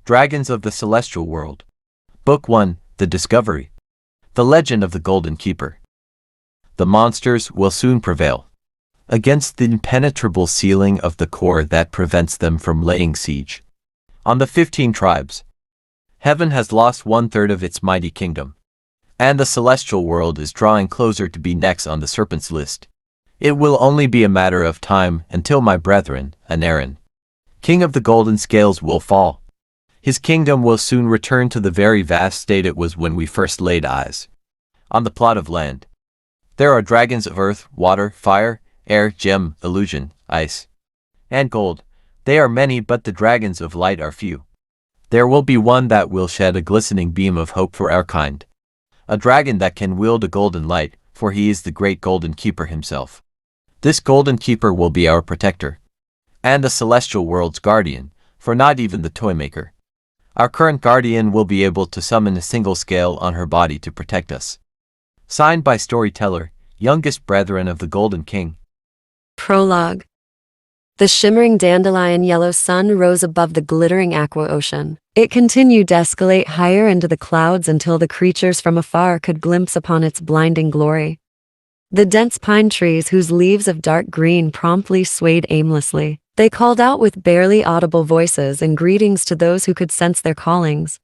Dragons of the Celestial World. Book 1, The Discovery. The Legend of the Golden Keeper. The monsters will soon prevail against the impenetrable ceiling of the core that prevents them from laying siege on the 15 tribes. Heaven has lost 1/3 of its mighty kingdom, and the celestial world is drawing closer to be next on the serpent's list. It will only be a matter of time until my brethren, Anaran, king of the golden scales, will fall. His kingdom will soon return to the very vast state it was when we first laid eyes on the plot of land. There are dragons of earth, water, fire, air, gem, illusion, ice, and gold. They are many, but the dragons of light are few. There will be one that will shed a glistening beam of hope for our kind. A dragon that can wield a golden light, for he is the great golden keeper himself. This golden keeper will be our protector, and the celestial world's guardian, for not even the toy maker, our current guardian, will be able to summon a single scale on her body to protect us. Signed by Storyteller, youngest brethren of the Golden King. Prologue. The shimmering dandelion yellow sun rose above the glittering aqua ocean. It continued to escalate higher into the clouds until the creatures from afar could glimpse upon its blinding glory. The dense pine trees, whose leaves of dark green promptly swayed aimlessly, they called out with barely audible voices in greetings to those who could sense their callings.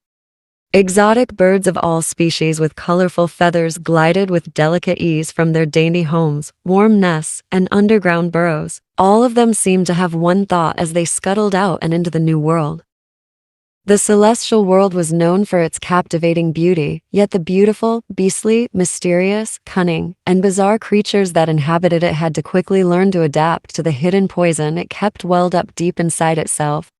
Exotic birds of all species with colorful feathers glided with delicate ease from their dainty homes, warm nests, and underground burrows. All of them seemed to have one thought as they scuttled out and into the new world. The celestial world was known for its captivating beauty, yet the beautiful, beastly, mysterious, cunning, and bizarre creatures that inhabited it had to quickly learn to adapt to the hidden poison it kept welled up deep inside itself.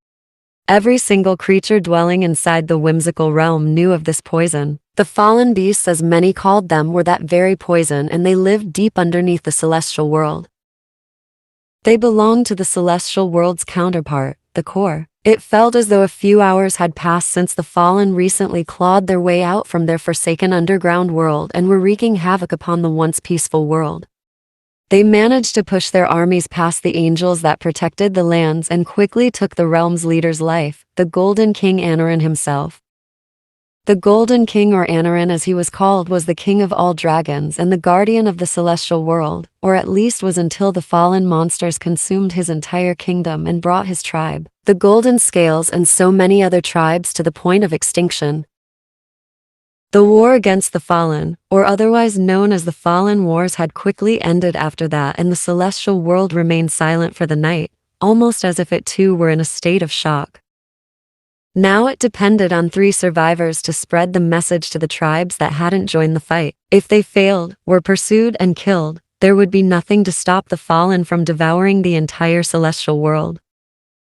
Every single creature dwelling inside the whimsical realm knew of this poison. The fallen beasts, as many called them, were that very poison, and they lived deep underneath the celestial world. They belonged to the celestial world's counterpart, the core. It felt as though a few hours had passed since the fallen recently clawed their way out from their forsaken underground world and were wreaking havoc upon the once peaceful world. They managed to push their armies past the angels that protected the lands and quickly took the realm's leader's life, the Golden King Anaran himself. The Golden King, or Anaran as he was called, was the king of all dragons and the guardian of the celestial world, or at least was until the fallen monsters consumed his entire kingdom and brought his tribe, the Golden Scales, and so many other tribes to the point of extinction. The war against the Fallen, or otherwise known as the Fallen Wars, had quickly ended after that, and the celestial world remained silent for the night, almost as if it too were in a state of shock. Now it depended on 3 survivors to spread the message to the tribes that hadn't joined the fight. If they failed, were pursued and killed, there would be nothing to stop the Fallen from devouring the entire celestial world.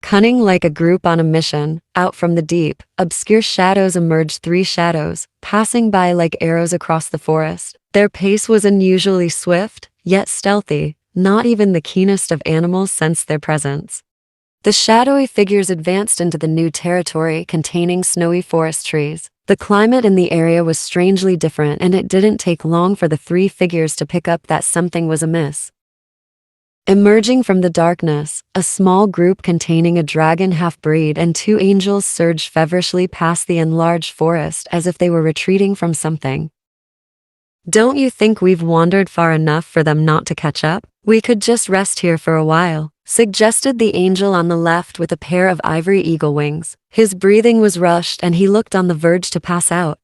Cunning like a group on a mission, out from the deep, obscure shadows emerged 3 shadows, passing by like arrows across the forest. Their pace was unusually swift, yet stealthy. Not even the keenest of animals sensed their presence. The shadowy figures advanced into the new territory containing snowy forest trees. The climate in the area was strangely different, and it didn't take long for the 3 figures to pick up that something was amiss. Emerging from the darkness, a small group containing a dragon half-breed and 2 angels surged feverishly past the enlarged forest as if they were retreating from something. "Don't you think we've wandered far enough for them not to catch up? We could just rest here for a while," suggested the angel on the left with a pair of ivory eagle wings. His breathing was rushed and he looked on the verge to pass out.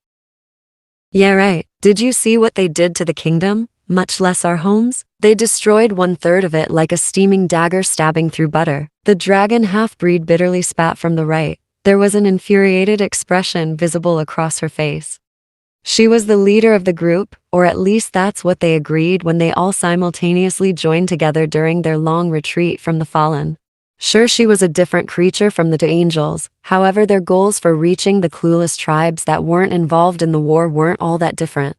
"Yeah, right. Did you see what they did to the kingdom? Much less our homes? They destroyed 1/3 of it like a steaming dagger stabbing through butter." The dragon half-breed bitterly spat from the right. There was an infuriated expression visible across her face. She was the leader of the group, or at least that's what they agreed when they all simultaneously joined together during their long retreat from the Fallen. Sure, she was a different creature from the 2 angels, however their goals for reaching the clueless tribes that weren't involved in the war weren't all that different.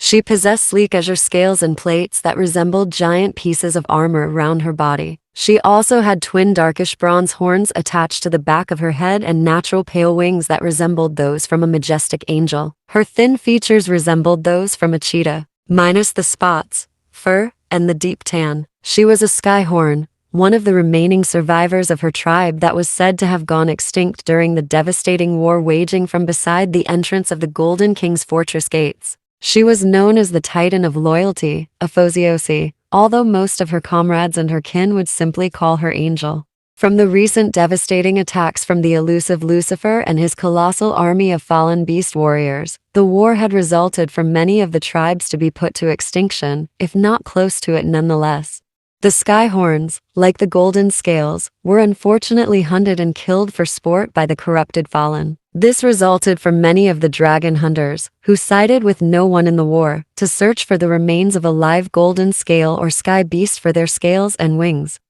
She possessed sleek azure scales and plates that resembled giant pieces of armor around her body. She also had twin darkish bronze horns attached to the back of her head and natural pale wings that resembled those from a majestic angel. Her thin features resembled those from a cheetah, minus the spots, fur, and the deep tan. She was a skyhorn, one of the remaining survivors of her tribe that was said to have gone extinct during the devastating war waging from beside the entrance of the Golden King's fortress gates. She was known as the Titan of Loyalty, Aphrodite, although most of her comrades and her kin would simply call her Angel. From the recent devastating attacks from the elusive Lucifer and his colossal army of fallen beast warriors, the war had resulted for many of the tribes to be put to extinction, if not close to it nonetheless. The Skyhorns, like the Golden Scales, were unfortunately hunted and killed for sport by the corrupted Fallen. This resulted from many of the dragon hunters, who sided with no one in the war, to search for the remains of a live golden scale or sky beast for their scales and wings.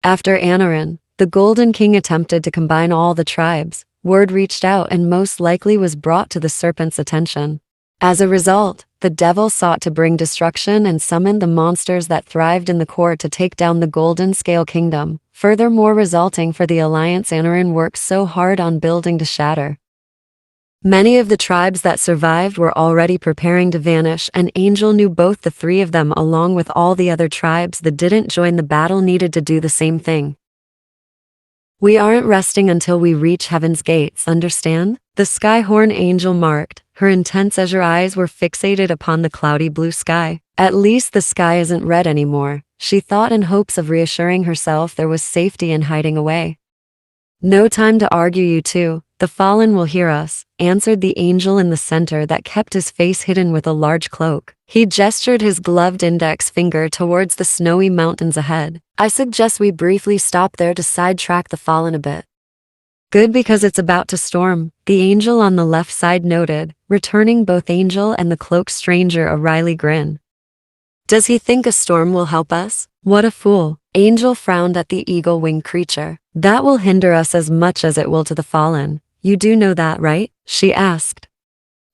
After Anarin, the Golden King attempted to combine all the tribes, word reached out and most likely was brought to the serpent's attention. As a result, the devil sought to bring destruction and summoned the monsters that thrived in the court to take down the Golden Scale Kingdom, furthermore resulting for the alliance Anarin worked so hard on building to shatter. Many of the tribes that survived were already preparing to vanish, and Angel knew both the three of them along with all the other tribes that didn't join the battle needed to do the same thing. We aren't resting until we reach Heaven's gates, understand? The Skyhorn Angel marked, her intense azure eyes were fixated upon the cloudy blue sky. At least the sky isn't red anymore, she thought in hopes of reassuring herself there was safety in hiding away. No time to argue, you two. The Fallen will hear us, answered the angel in the center that kept his face hidden with a large cloak. He gestured his gloved index finger towards the snowy mountains ahead. I suggest we briefly stop there to sidetrack the Fallen a bit. Good, because it's about to storm, the angel on the left side noted, returning both Angel and the cloaked stranger a wry grin. Does he think a storm will help us? What a fool. Angel frowned at the eagle-winged creature. That will hinder us as much as it will to the Fallen. You do know that, right? She asked.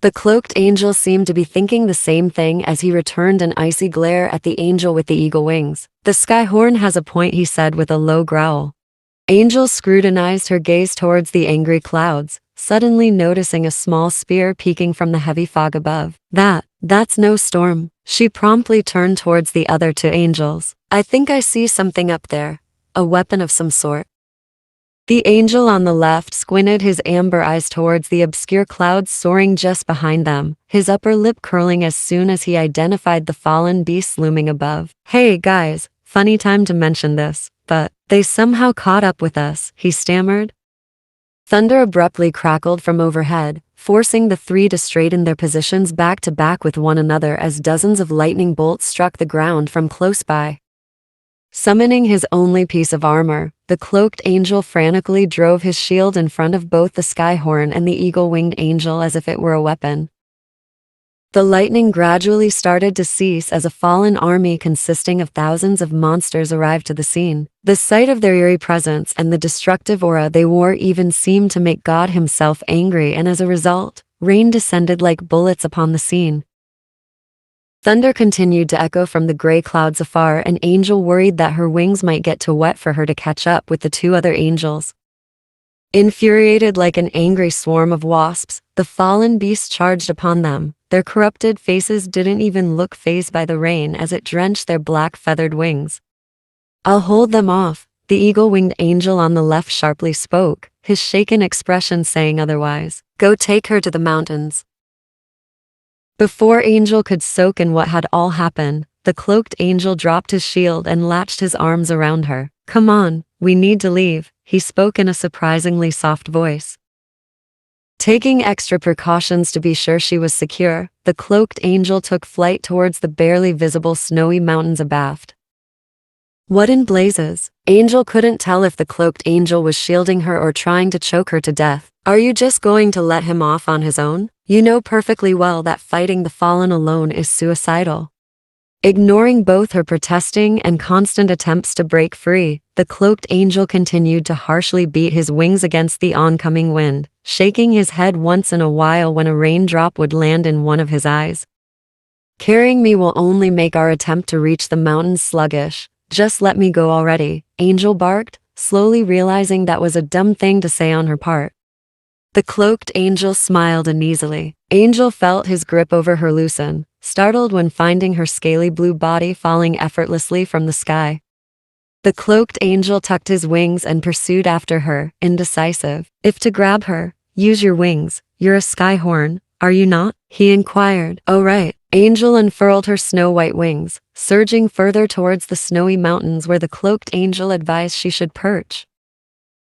The cloaked angel seemed to be thinking the same thing as he returned an icy glare at the angel with the eagle wings. The Skyhorn has a point, he said with a low growl. Angel scrutinized her gaze towards the angry clouds, suddenly noticing a small spear peeking from the heavy fog above. That's no storm. She promptly turned towards the other two angels. I think I see something up there. A weapon of some sort. The angel on the left squinted his amber eyes towards the obscure clouds soaring just behind them, his upper lip curling as soon as he identified the fallen beast looming above. Hey guys, funny time to mention this, but they somehow caught up with us, he stammered. Thunder abruptly crackled from overhead, forcing the three to straighten their positions back to back with one another as dozens of lightning bolts struck the ground from close by. Summoning his only piece of armor, the cloaked angel frantically drove his shield in front of both the Skyhorn and the eagle-winged angel as if it were a weapon. The lightning gradually started to cease as a fallen army consisting of thousands of monsters arrived to the scene. The sight of their eerie presence and the destructive aura they wore even seemed to make God himself angry, and as a result, rain descended like bullets upon the scene. Thunder continued to echo from the gray clouds afar, and Angel worried that her wings might get too wet for her to catch up with the two other angels. Infuriated like an angry swarm of wasps, the fallen beast charged upon them. Their corrupted faces didn't even look fazed by the rain as it drenched their black feathered wings. I'll hold them off, the eagle-winged angel on the left sharply spoke, his shaken expression saying otherwise. Go take her to the mountains. Before Angel could soak in what had all happened, the cloaked angel dropped his shield and latched his arms around her. Come on, we need to leave, he spoke in a surprisingly soft voice. Taking extra precautions to be sure she was secure, the cloaked angel took flight towards the barely visible snowy mountains abaft. What in blazes? Angel couldn't tell if the cloaked angel was shielding her or trying to choke her to death. Are you just going to let him off on his own? You know perfectly well that fighting the fallen alone is suicidal. Ignoring both her protesting and constant attempts to break free, the cloaked angel continued to harshly beat his wings against the oncoming wind, shaking his head once in a while when a raindrop would land in one of his eyes. Carrying me will only make our attempt to reach the mountains sluggish. Just let me go already, Angel barked, slowly realizing that was a dumb thing to say on her part. The cloaked angel smiled uneasily. Angel felt his grip over her loosen, startled when finding her scaly blue body falling effortlessly from the sky. The cloaked angel tucked his wings and pursued after her, indecisive. If to grab her, use your wings. You're a skyhorn, are you not? He inquired. Oh right. Angel unfurled her snow-white wings, surging further towards the snowy mountains where the cloaked angel advised she should perch.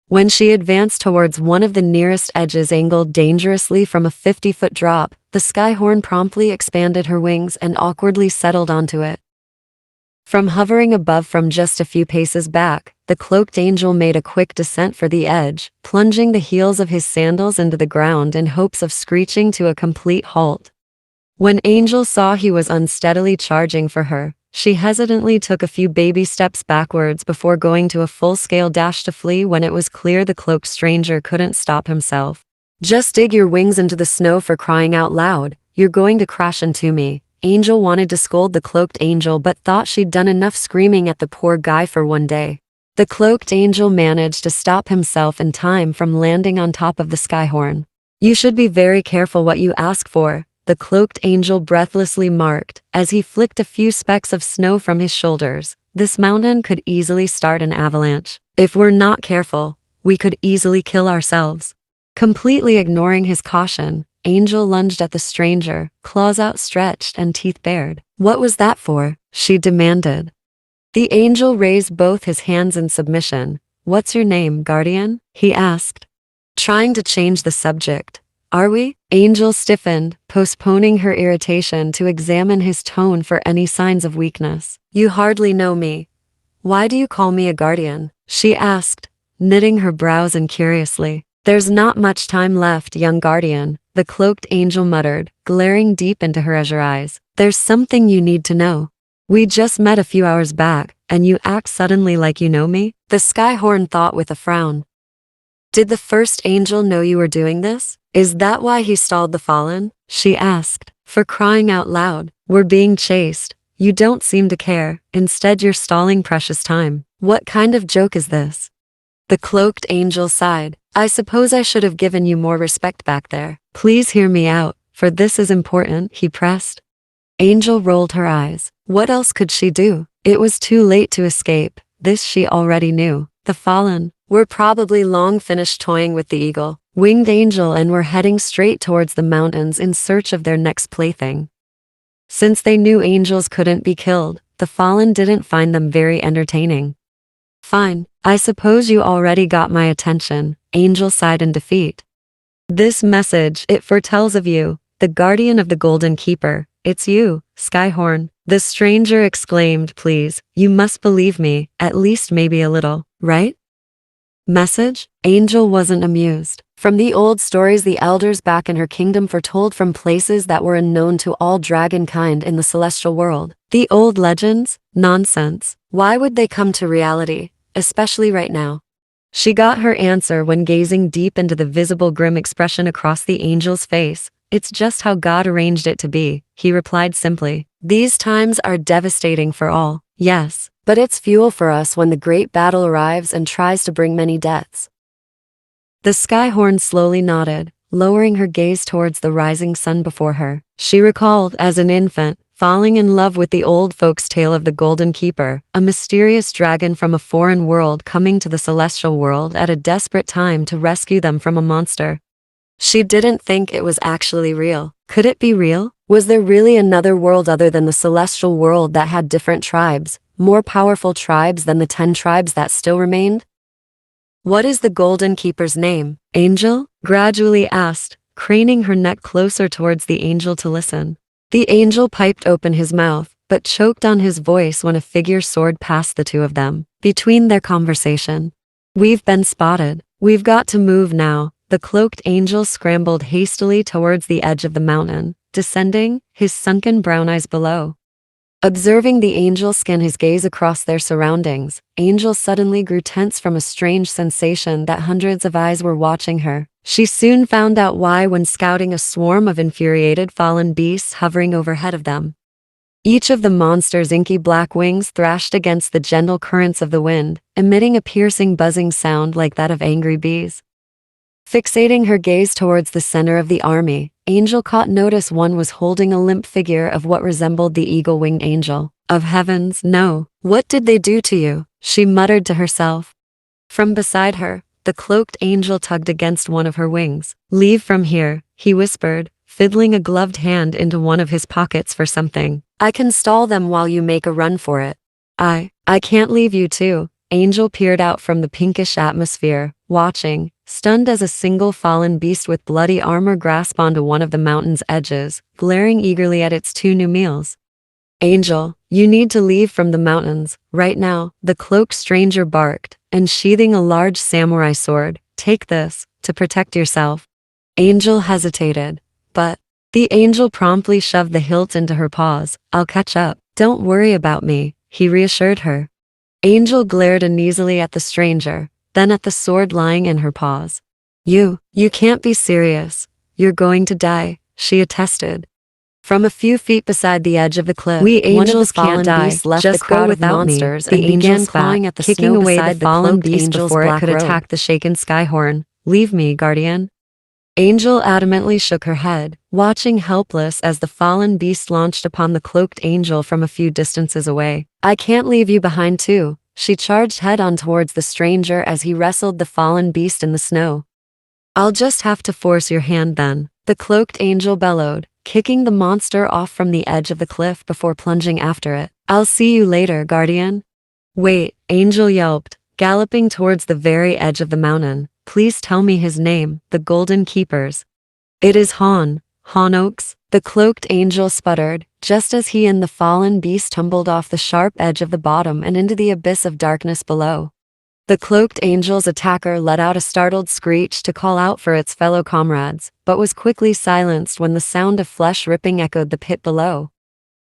When she advanced towards one of the nearest edges angled dangerously from a 50-foot drop, the skyhorn promptly expanded her wings and awkwardly settled onto it. From hovering above from just a few paces back, the cloaked angel made a quick descent for the edge, plunging the heels of his sandals into the ground in hopes of screeching to a complete halt. When Angel saw he was unsteadily charging for her, she hesitantly took a few baby steps backwards before going to a full-scale dash to flee when it was clear the cloaked stranger couldn't stop himself. Just dig your wings into the snow for crying out loud, you're going to crash into me. Angel wanted to scold the cloaked angel but thought she'd done enough screaming at the poor guy for one day. The cloaked angel managed to stop himself in time from landing on top of the skyhorn. You should be very careful what you ask for, the cloaked angel breathlessly marked, as he flicked a few specks of snow from his shoulders. This mountain could easily start an avalanche. If we're not careful, we could easily kill ourselves. Completely ignoring his caution, Angel lunged at the stranger, claws outstretched and teeth bared. What was that for? She demanded. The angel raised both his hands in submission. What's your name, guardian? He asked, trying to change the subject. Are we? Angel stiffened, postponing her irritation to examine his tone for any signs of weakness. You hardly know me. Why do you call me a guardian? She asked, knitting her brows incuriously. There's not much time left, young guardian, the cloaked angel muttered, glaring deep into her azure eyes. There's something you need to know. We just met a few hours back, and you act suddenly like you know me? The skyhorn thought with a frown. Did the first angel know you were doing this? Is that why he stalled the fallen? She asked. For crying out loud, we're being chased. You don't seem to care. Instead, you're stalling precious time. What kind of joke is this? The cloaked angel sighed. I suppose I should have given you more respect back there. Please hear me out, for this is important, he pressed. Angel rolled her eyes. What else could she do? It was too late to escape. This she already knew. The fallen were probably long finished toying with the eagle, winged angel and were heading straight towards the mountains in search of their next plaything. Since they knew angels couldn't be killed, the fallen didn't find them very entertaining. Fine, I suppose you already got my attention, Angel sighed in defeat. This message, it foretells of you, the guardian of the Golden Keeper. It's you, Skyhorn. The stranger exclaimed, please, you must believe me, at least maybe a little, right? Message? Angel wasn't amused. From the old stories the elders back in her kingdom foretold from places that were unknown to all dragonkind in the celestial world. The old legends? Nonsense. Why would they come to reality, especially right now? She got her answer when gazing deep into the visible grim expression across the angel's face. It's just how God arranged it to be, he replied simply. These times are devastating for all, yes, but it's fuel for us when the great battle arrives and tries to bring many deaths. The skyhorn slowly nodded, lowering her gaze towards the rising sun before her. She recalled, as an infant, falling in love with the old folks' tale of the Golden Keeper, a mysterious dragon from a foreign world coming to the celestial world at a desperate time to rescue them from a monster. She didn't think it was actually real. Could it be real? Was there really another world other than the celestial world that had different tribes, more powerful tribes than the 10 tribes that still remained? What is the Golden Keeper's name? Angel? Gradually asked, craning her neck closer towards the angel to listen. The angel piped open his mouth, but choked on his voice when a figure soared past the two of them. Between their conversation. We've been spotted. We've got to move now. The cloaked angel scrambled hastily towards the edge of the mountain, descending, his sunken brown eyes below. Observing the angel scan his gaze across their surroundings, Angel suddenly grew tense from a strange sensation that hundreds of eyes were watching her. She soon found out why when scouting a swarm of infuriated fallen beasts hovering overhead of them. Each of the monster's inky black wings thrashed against the gentle currents of the wind, emitting a piercing buzzing sound like that of angry bees. Fixating her gaze towards the center of the army, Angel caught notice one was holding a limp figure of what resembled the eagle-winged angel. Of heavens, no. What did they do to you? She muttered to herself. From beside her, the cloaked angel tugged against one of her wings. Leave from here, he whispered, fiddling a gloved hand into one of his pockets for something. I can stall them while you make a run for it. I can't leave you too. Angel peered out from the pinkish atmosphere, watching, stunned as a single fallen beast with bloody armor grasped onto one of the mountain's edges, glaring eagerly at its two new meals. Angel, you need to leave from the mountains, right now, the cloaked stranger barked, and sheathing a large samurai sword, take this, to protect yourself. Angel hesitated, but the angel promptly shoved the hilt into her paws. I'll catch up. Don't worry about me, he reassured her. Angel glared uneasily at the stranger, then at the sword lying in her paws. You can't be serious. You're going to die, she attested. From a few feet beside the edge of the cliff, We angels fallen can't die. beasts left Just the crowd go of without me. monsters The and began angels clawing spat, at the kicking snow away the beside the fallen cloaked beast angel's before it black could robe. attack the shaken skyhorn. Leave me, guardian. Angel adamantly shook her head, watching helpless as the fallen beast launched upon the cloaked angel from a few distances away. I can't leave you behind too. She charged head-on towards the stranger as he wrestled the fallen beast in the snow. I'll just have to force your hand then, the cloaked angel bellowed, kicking the monster off from the edge of the cliff before plunging after it. I'll see you later, guardian. Wait, Angel yelped, galloping towards the very edge of the mountain. Please tell me his name, the Golden Keepers. It is Han Oaks, the cloaked angel sputtered, just as he and the fallen beast tumbled off the sharp edge of the bottom and into the abyss of darkness below. The cloaked angel's attacker let out a startled screech to call out for its fellow comrades, but was quickly silenced when the sound of flesh ripping echoed the pit below.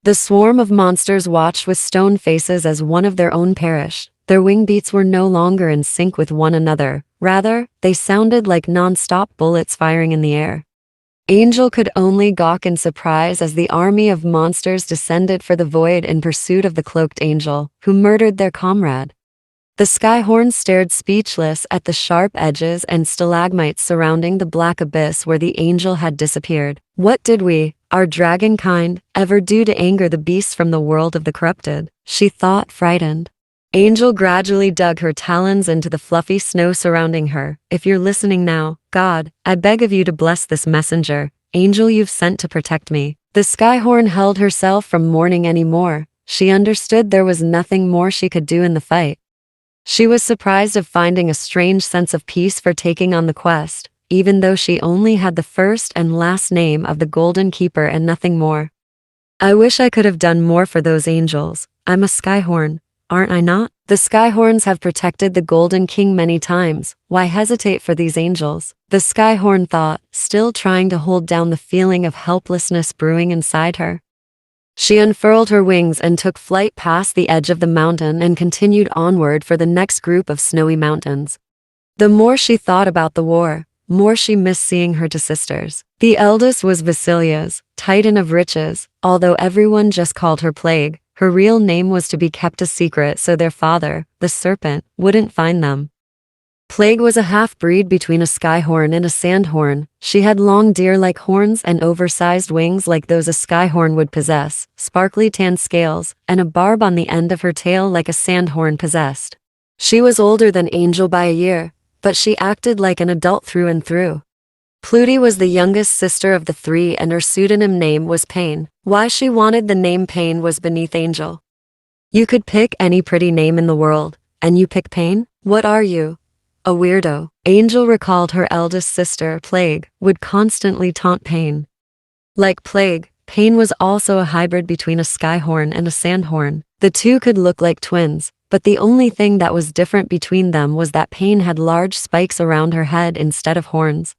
The swarm of monsters watched with stone faces as one of their own perished. Their wing beats were no longer in sync with one another, rather, they sounded like non-stop bullets firing in the air. Angel could only gawk in surprise as the army of monsters descended for the void in pursuit of the cloaked angel, who murdered their comrade. The skyhorn stared speechless at the sharp edges and stalagmites surrounding the black abyss where the angel had disappeared. What did we, our dragon kind, ever do to anger the beasts from the world of the corrupted? She thought, frightened. Angel gradually dug her talons into the fluffy snow surrounding her. If you're listening now, God, I beg of you to bless this messenger, angel you've sent to protect me. The skyhorn held herself from mourning anymore. She understood there was nothing more she could do in the fight. She was surprised of finding a strange sense of peace for taking on the quest, even though she only had the first and last name of the Golden Keeper and nothing more. I wish I could have done more for those angels. I'm a skyhorn, aren't I not? The skyhorns have protected the Golden King many times. Why hesitate for these angels? The skyhorn thought, still trying to hold down the feeling of helplessness brewing inside her. She unfurled her wings and took flight past the edge of the mountain and continued onward for the next group of snowy mountains. The more she thought about the war, more she missed seeing her two sisters. The eldest was Vasilia's, Titan of riches, although everyone just called her Plague. Her real name was to be kept a secret so their father, the serpent, wouldn't find them. Plague was a half-breed between a skyhorn and a sandhorn. She had long deer-like horns and oversized wings like those a skyhorn would possess, sparkly tan scales, and a barb on the end of her tail like a sandhorn possessed. She was older than Angel by a year, but she acted like an adult through and through. Pluty was the youngest sister of the three and her pseudonym name was Pain. Why she wanted the name Pain was beneath Angel. You could pick any pretty name in the world, and you pick Pain? What are you? A weirdo. Angel recalled her eldest sister, Plague, would constantly taunt Pain. Like Plague, Pain was also a hybrid between a skyhorn and a sandhorn. The two could look like twins, but the only thing that was different between them was that Pain had large spikes around her head instead of horns.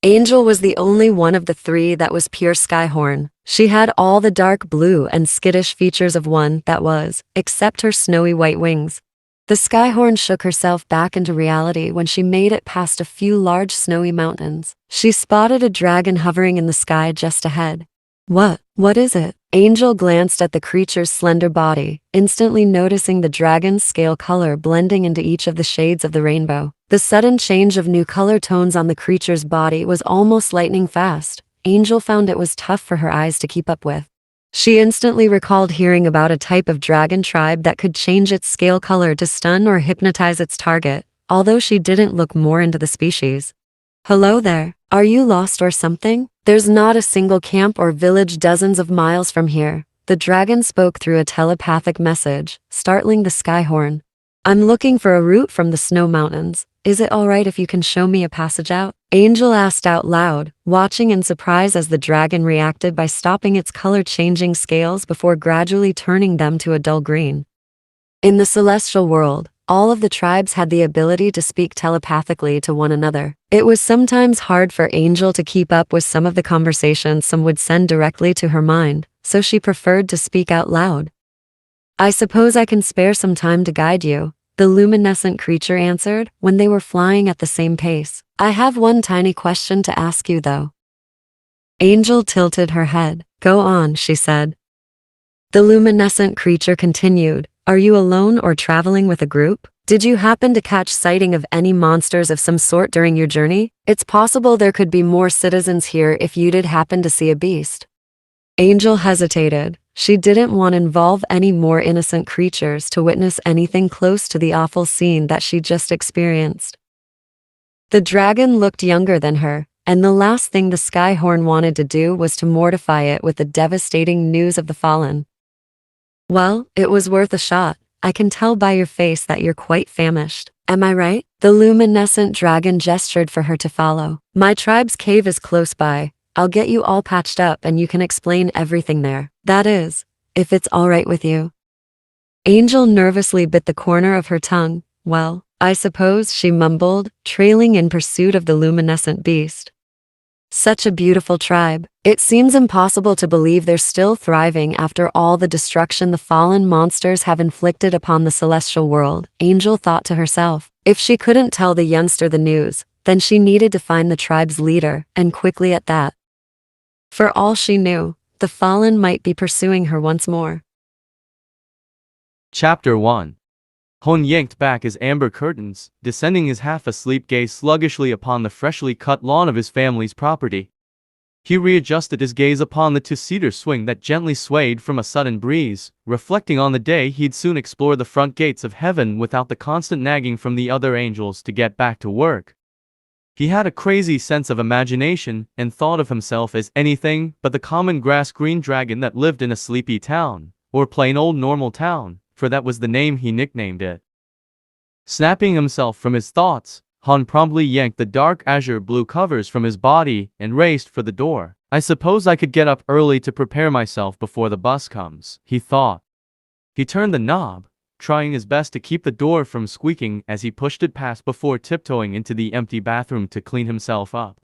Angel was the only one of the three that was pure skyhorn. She had all the dark blue and skittish features of one that was, except her snowy white wings. The skyhorn shook herself back into reality when she made it past a few large snowy mountains. She spotted a dragon hovering in the sky just ahead. What is it? Angel glanced at the creature's slender body, instantly noticing the dragon's scale color blending into each of the shades of the rainbow. The sudden change of new color tones on the creature's body was almost lightning fast. Angel found it was tough for her eyes to keep up with. She instantly recalled hearing about a type of dragon tribe that could change its scale color to stun or hypnotize its target, although she didn't look more into the species. Hello there, are you lost or something? There's not a single camp or village dozens of miles from here. The dragon spoke through a telepathic message, startling the Skyhorn. I'm looking for a route from the snow mountains. Is it alright if you can show me a passage out? Angel asked out loud, watching in surprise as the dragon reacted by stopping its color-changing scales before gradually turning them to a dull green. In the celestial world, all of the tribes had the ability to speak telepathically to one another. It was sometimes hard for Angel to keep up with some of the conversations some would send directly to her mind, so she preferred to speak out loud. I suppose I can spare some time to guide you, the luminescent creature answered when they were flying at the same pace. I have one tiny question to ask you though. Angel tilted her head. Go on, she said. The luminescent creature continued. Are you alone or traveling with a group? Did you happen to catch sighting of any monsters of some sort during your journey? It's possible there could be more citizens here if you did happen to see a beast. Angel hesitated. She didn't want to involve any more innocent creatures to witness anything close to the awful scene that she just experienced. The dragon looked younger than her, and the last thing the Skyhorn wanted to do was to mortify it with the devastating news of the fallen. Well, it was worth a shot. I can tell by your face that you're quite famished. Am I right? The luminescent dragon gestured for her to follow. My tribe's cave is close by. I'll get you all patched up and you can explain everything there. That is, if it's all right with you. Angel nervously bit the corner of her tongue. Well, I suppose, she mumbled, trailing in pursuit of the luminescent beast. Such a beautiful tribe. It seems impossible to believe they're still thriving after all the destruction the fallen monsters have inflicted upon the celestial world, Angel thought to herself. If she couldn't tell the youngster the news, then she needed to find the tribe's leader, and quickly at that. For all she knew, the fallen might be pursuing her once more. Chapter 1. Hon yanked back his amber curtains, descending his half-asleep gaze sluggishly upon the freshly cut lawn of his family's property. He readjusted his gaze upon the two-seater swing that gently swayed from a sudden breeze, reflecting on the day he'd soon explore the front gates of heaven without the constant nagging from the other angels to get back to work. He had a crazy sense of imagination and thought of himself as anything but the common grass-green dragon that lived in a sleepy town, or plain old normal town, for that was the name he nicknamed it. Snapping himself from his thoughts, Han promptly yanked the dark azure blue covers from his body and raced for the door. I suppose I could get up early to prepare myself before the bus comes, he thought. He turned the knob, trying his best to keep the door from squeaking as he pushed it past before tiptoeing into the empty bathroom to clean himself up.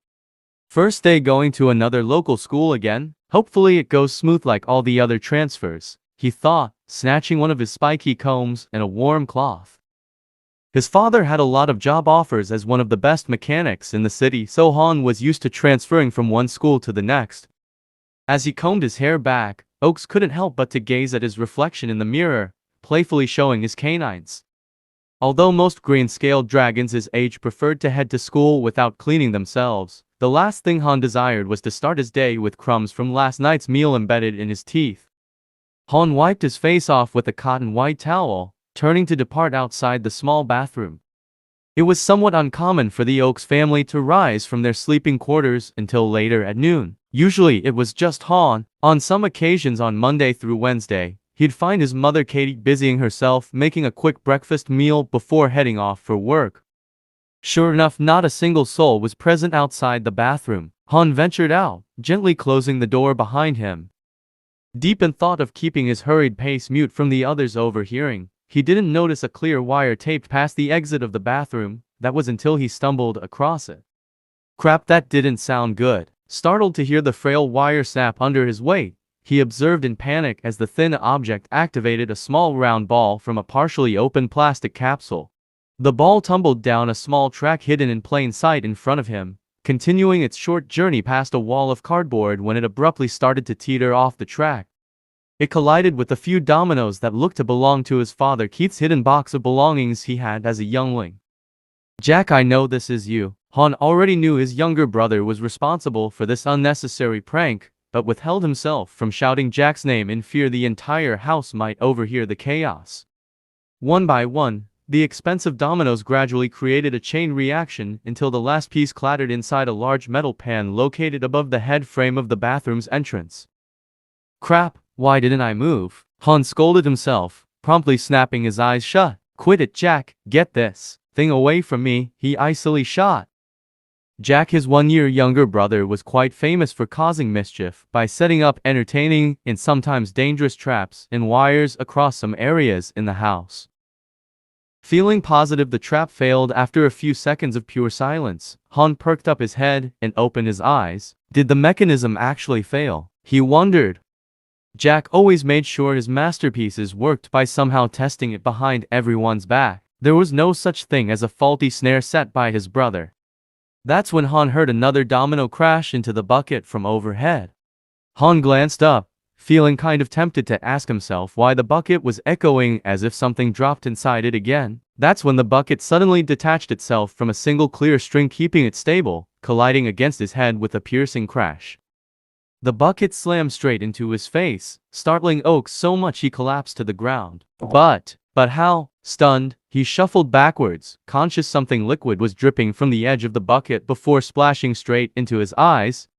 First day going to another local school again, hopefully it goes smooth like all the other transfers, he thought, snatching one of his spiky combs and a warm cloth. His father had a lot of job offers as one of the best mechanics in the city, so Han was used to transferring from one school to the next. As he combed his hair back, Oaks couldn't help but to gaze at his reflection in the mirror, playfully showing his canines. Although most green-scaled dragons his age preferred to head to school without cleaning themselves, the last thing Han desired was to start his day with crumbs from last night's meal embedded in his teeth. Han wiped his face off with a cotton white towel, turning to depart outside the small bathroom. It was somewhat uncommon for the Oaks family to rise from their sleeping quarters until later at noon. Usually it was just Han. On some occasions on Monday through Wednesday, he'd find his mother Katie busying herself making a quick breakfast meal before heading off for work. Sure enough, not a single soul was present outside the bathroom. Han ventured out, gently closing the door behind him. Deep in thought of keeping his hurried pace mute from the others overhearing, he didn't notice a clear wire taped past the exit of the bathroom. That was until he stumbled across it. Crap, that didn't sound good. Startled to hear the frail wire snap under his weight, he observed in panic as the thin object activated a small round ball from a partially open plastic capsule. The ball tumbled down a small track hidden in plain sight in front of him, continuing its short journey past a wall of cardboard when it abruptly started to teeter off the track. It collided with a few dominoes that looked to belong to his father Keith's hidden box of belongings he had as a youngling. Jack, I know this is you. Han already knew his younger brother was responsible for this unnecessary prank, but withheld himself from shouting Jack's name in fear the entire house might overhear the chaos. One by one, the expensive dominoes gradually created a chain reaction until the last piece clattered inside a large metal pan located above the head frame of the bathroom's entrance. Crap, why didn't I move? Han scolded himself, promptly snapping his eyes shut. Quit it, Jack, get this thing away from me, he icily shot. Jack, his 1 year younger brother, was quite famous for causing mischief by setting up entertaining and sometimes dangerous traps and wires across some areas in the house. Feeling positive the trap failed after a few seconds of pure silence, Han perked up his head and opened his eyes. Did the mechanism actually fail? He wondered. Jack always made sure his masterpieces worked by somehow testing it behind everyone's back. There was no such thing as a faulty snare set by his brother. That's when Han heard another domino crash into the bucket from overhead. Han glanced up, feeling kind of tempted to ask himself why the bucket was echoing as if something dropped inside it again. That's when the bucket suddenly detached itself from a single clear string, keeping it stable, colliding against his head with a piercing crash. The bucket slammed straight into his face, startling Oak so much he collapsed to the ground. But how? Stunned, he shuffled backwards, conscious something liquid was dripping from the edge of the bucket before splashing straight into his eyes.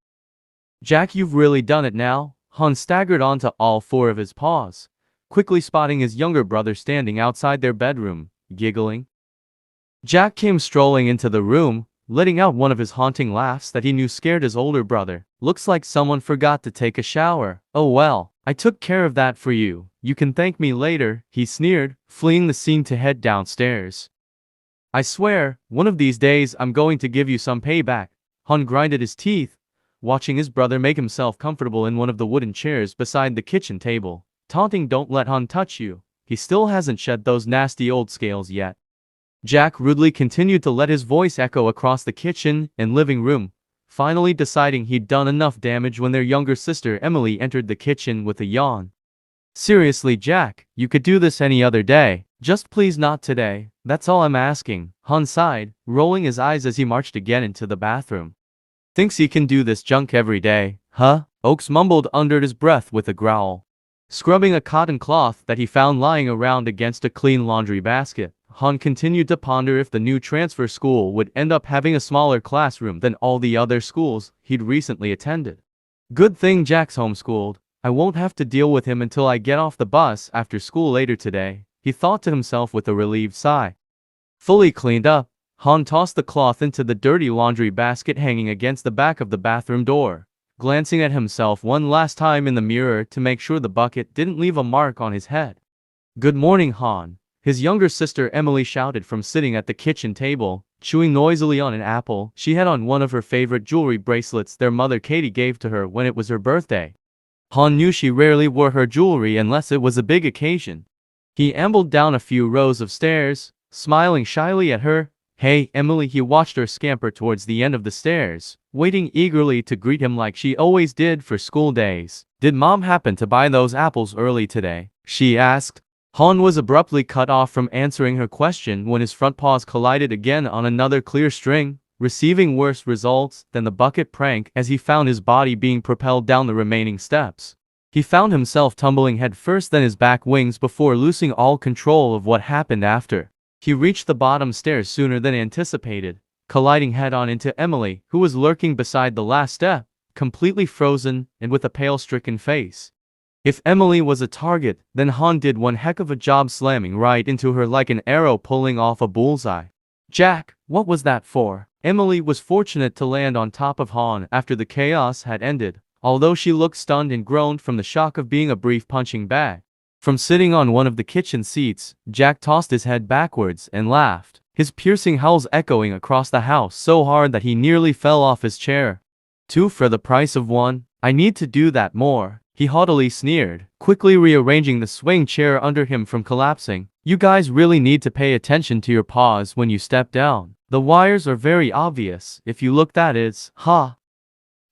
Jack, you've really done it now? Han staggered onto all four of his paws, quickly spotting his younger brother standing outside their bedroom, giggling. Jack came strolling into the room, letting out one of his haunting laughs that he knew scared his older brother. Looks like someone forgot to take a shower. Oh well, I took care of that for you. You can thank me later, he sneered, fleeing the scene to head downstairs. I swear, one of these days I'm going to give you some payback. Han grinded his teeth, watching his brother make himself comfortable in one of the wooden chairs beside the kitchen table, taunting, don't let Han touch you. He still hasn't shed those nasty old scales yet. Jack rudely continued to let his voice echo across the kitchen and living room, finally deciding he'd done enough damage when their younger sister Emily entered the kitchen with a yawn. Seriously, Jack, you could do this any other day. Just please not today, that's all I'm asking, Han sighed, rolling his eyes as he marched again into the bathroom. Thinks he can do this junk every day, huh? Oakes mumbled under his breath with a growl. Scrubbing a cotton cloth that he found lying around against a clean laundry basket, Han continued to ponder if the new transfer school would end up having a smaller classroom than all the other schools he'd recently attended. Good thing Jack's homeschooled. I won't have to deal with him until I get off the bus after school later today, he thought to himself with a relieved sigh. Fully cleaned up, Han tossed the cloth into the dirty laundry basket hanging against the back of the bathroom door, glancing at himself one last time in the mirror to make sure the bucket didn't leave a mark on his head. Good morning, Han, his younger sister Emily shouted from sitting at the kitchen table, chewing noisily on an apple. She had on one of her favorite jewelry bracelets their mother Katie gave to her when it was her birthday. Han knew she rarely wore her jewelry unless it was a big occasion. He ambled down a few rows of stairs, smiling shyly at her. Hey, Emily, he watched her scamper towards the end of the stairs, waiting eagerly to greet him like she always did for school days. Did Mom happen to buy those apples early today? She asked. Han was abruptly cut off from answering her question when his front paws collided again on another clear string, receiving worse results than the bucket prank as he found his body being propelled down the remaining steps. He found himself tumbling headfirst, then his back wings before losing all control of what happened after. He reached the bottom stairs sooner than anticipated, colliding head-on into Emily, who was lurking beside the last step, completely frozen and with a pale, stricken face. If Emily was a target, then Han did one heck of a job slamming right into her like an arrow pulling off a bullseye. Jack, what was that for? Emily was fortunate to land on top of Han after the chaos had ended, although she looked stunned and groaned from the shock of being a brief punching bag. From sitting on one of the kitchen seats, Jack tossed his head backwards and laughed, his piercing howls echoing across the house so hard that he nearly fell off his chair. 2 for the price of 1. I need to do that more, he haughtily sneered, quickly rearranging the swing chair under him from collapsing. You guys really need to pay attention to your paws when you step down. The wires are very obvious if you look, that is. Ha!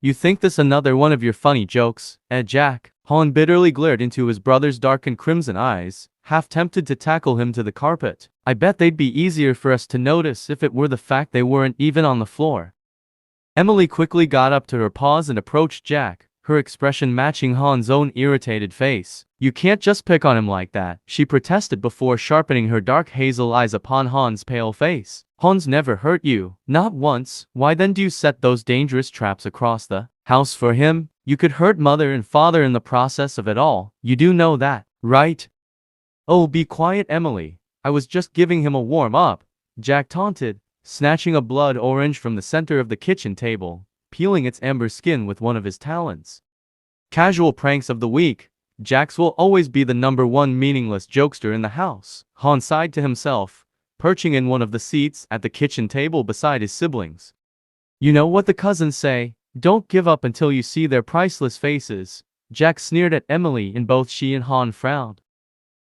You think this another one of your funny jokes, Jack? Han bitterly glared into his brother's dark and crimson eyes, half tempted to tackle him to the carpet. I bet they'd be easier for us to notice if it were the fact they weren't even on the floor. Emily quickly got up to her paws and approached Jack, her expression matching Han's own irritated face. "You can't just pick on him like that," she protested before sharpening her dark hazel eyes upon Han's pale face. "Han's never hurt you. Not once. Why then do you set those dangerous traps across the house for him? You could hurt mother and father in the process of it all. You do know that, right?" "Oh, be quiet, Emily. I was just giving him a warm-up," Jack taunted, snatching a blood orange from the center of the kitchen table, peeling its amber skin with one of his talons. Casual pranks of the week. Jax will always be the #1 meaningless jokester in the house, Han sighed to himself, perching in one of the seats at the kitchen table beside his siblings. "You know what the cousins say, don't give up until you see their priceless faces." Jack sneered at Emily, and both she and Han frowned.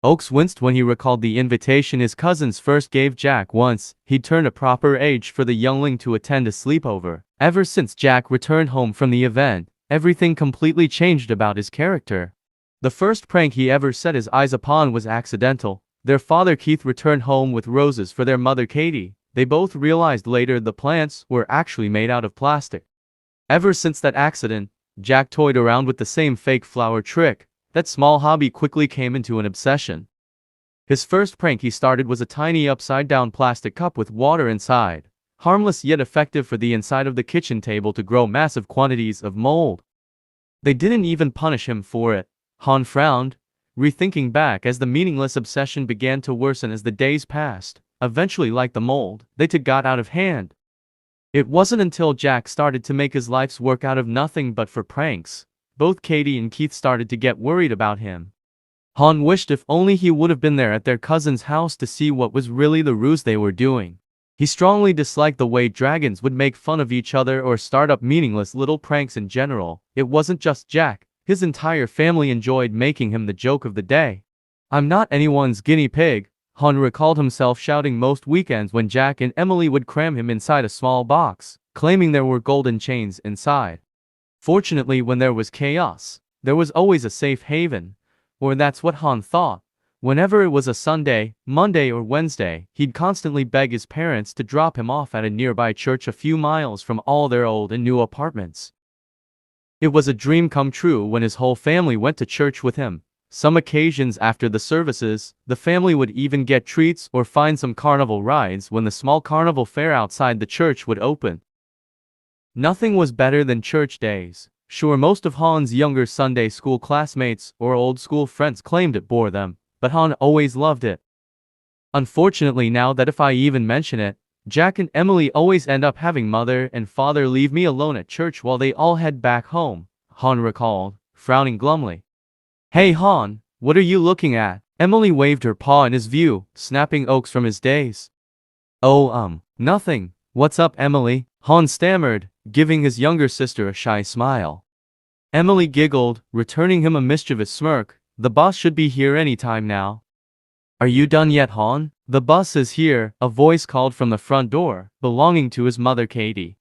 Oaks winced when he recalled the invitation his cousins first gave Jack once he'd turned a proper age for the youngling to attend a sleepover. Ever since Jack returned home from the event, everything completely changed about his character. The first prank he ever set his eyes upon was accidental. Their father Keith returned home with roses for their mother Katie. They both realized later the plants were actually made out of plastic. Ever since that accident, Jack toyed around with the same fake flower trick. That small hobby quickly came into an obsession. His first prank he started was a tiny upside-down plastic cup with water inside, harmless yet effective for the inside of the kitchen table to grow massive quantities of mold. They didn't even punish him for it. Han frowned, rethinking back as the meaningless obsession began to worsen as the days passed. Eventually, like the mold, they too got out of hand. It wasn't until Jack started to make his life's work out of nothing but for pranks both Katie and Keith started to get worried about him. Han wished if only he would have been there at their cousin's house to see what was really the ruse they were doing. He strongly disliked the way dragons would make fun of each other or start up meaningless little pranks in general. It wasn't just Jack, his entire family enjoyed making him the joke of the day. "I'm not anyone's guinea pig," Han recalled himself shouting most weekends when Jack and Emily would cram him inside a small box, claiming there were golden chains inside. Fortunately, when there was chaos, there was always a safe haven, or that's what Han thought. Whenever it was a Sunday, Monday or Wednesday, he'd constantly beg his parents to drop him off at a nearby church a few miles from all their old and new apartments. It was a dream come true when his whole family went to church with him. Some occasions after the services, the family would even get treats or find some carnival rides when the small carnival fair outside the church would open. Nothing was better than church days. Sure, most of Han's younger Sunday school classmates or old school friends claimed it bore them, but Han always loved it. Unfortunately, now that if I even mention it, Jack and Emily always end up having mother and father leave me alone at church while they all head back home, Han recalled, frowning glumly. "Hey Han, what are you looking at?" Emily waved her paw in his view, snapping Oaks from his daze. "Oh, nothing. What's up, Emily?" Han stammered, giving his younger sister a shy smile. Emily giggled, returning him a mischievous smirk. "The boss should be here any time now." "Are you done yet, Han?" "The bus is here," a voice called from the front door, belonging to his mother Katie.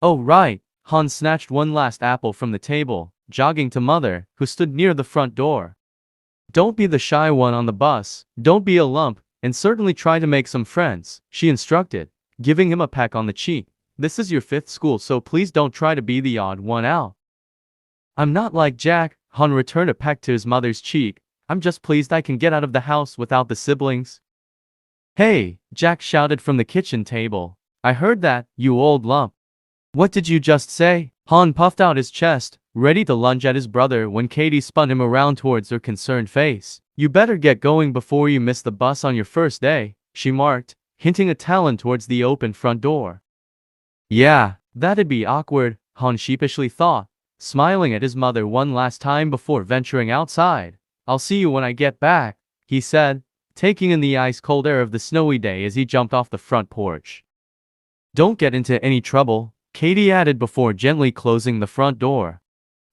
"Oh right." Han snatched one last apple from the table, jogging to Mother, who stood near the front door. "Don't be the shy one on the bus, don't be a lump, and certainly try to make some friends," she instructed, giving him a peck on the cheek. "This is your 5th school, so please don't try to be the odd one out." "I'm not like Jack," Han returned a peck to his mother's cheek. "I'm just pleased I can get out of the house without the siblings." "Hey," Jack shouted from the kitchen table. "I heard that, you old lump." "What did you just say?" Han puffed out his chest, ready to lunge at his brother when Katie spun him around towards her concerned face. "You better get going before you miss the bus on your first day," she marked, hinting a talon towards the open front door. "Yeah, that'd be awkward," Han sheepishly thought, smiling at his mother one last time before venturing outside. "I'll see you when I get back," he said, taking in the ice-cold air of the snowy day as he jumped off the front porch. "Don't get into any trouble," Katie added before gently closing the front door.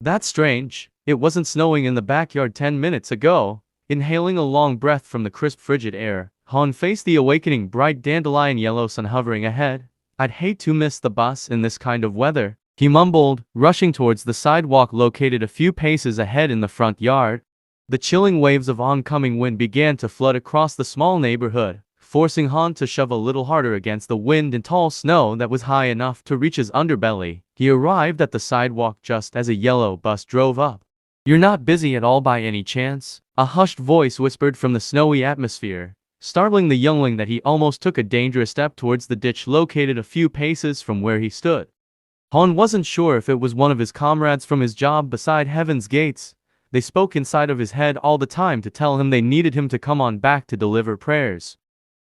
"That's strange. It wasn't snowing in the backyard 10 minutes ago." Inhaling a long breath from the crisp frigid air, Han faced the awakening bright dandelion yellow sun hovering ahead. "I'd hate to miss the bus in this kind of weather," he mumbled, rushing towards the sidewalk located a few paces ahead in the front yard. The chilling waves of oncoming wind began to flood across the small neighborhood, forcing Han to shove a little harder against the wind and tall snow that was high enough to reach his underbelly. He arrived at the sidewalk just as a yellow bus drove up. "You're not busy at all by any chance?" a hushed voice whispered from the snowy atmosphere, startling the youngling that he almost took a dangerous step towards the ditch located a few paces from where he stood. Han wasn't sure if it was one of his comrades from his job beside Heaven's Gates. They spoke inside of his head all the time to tell him they needed him to come on back to deliver prayers.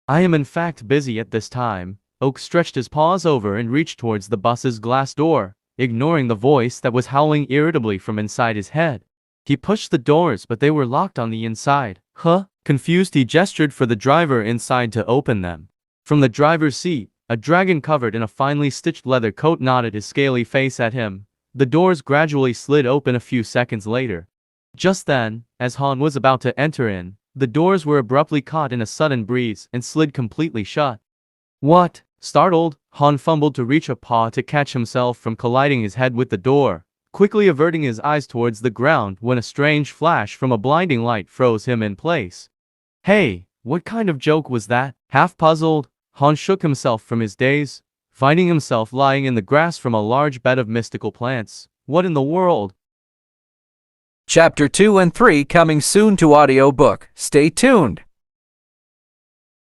"I am in fact busy at this time." Oak stretched his paws over and reached towards the bus's glass door, ignoring the voice that was howling irritably from inside his head. He pushed the doors, but they were locked on the inside. "Huh?" Confused, he gestured for the driver inside to open them. From the driver's seat, a dragon covered in a finely stitched leather coat nodded his scaly face at him. The doors gradually slid open a few seconds later. Just then, as Han was about to enter in, the doors were abruptly caught in a sudden breeze and slid completely shut. "What?" Startled, Han fumbled to reach a paw to catch himself from colliding his head with the door, quickly averting his eyes towards the ground when a strange flash from a blinding light froze him in place. "Hey, what kind of joke was that?" Half puzzled, Han shook himself from his daze, finding himself lying in the grass from a large bed of mystical plants. What in the world? Chapter 2 and 3 coming soon to audiobook. Stay tuned.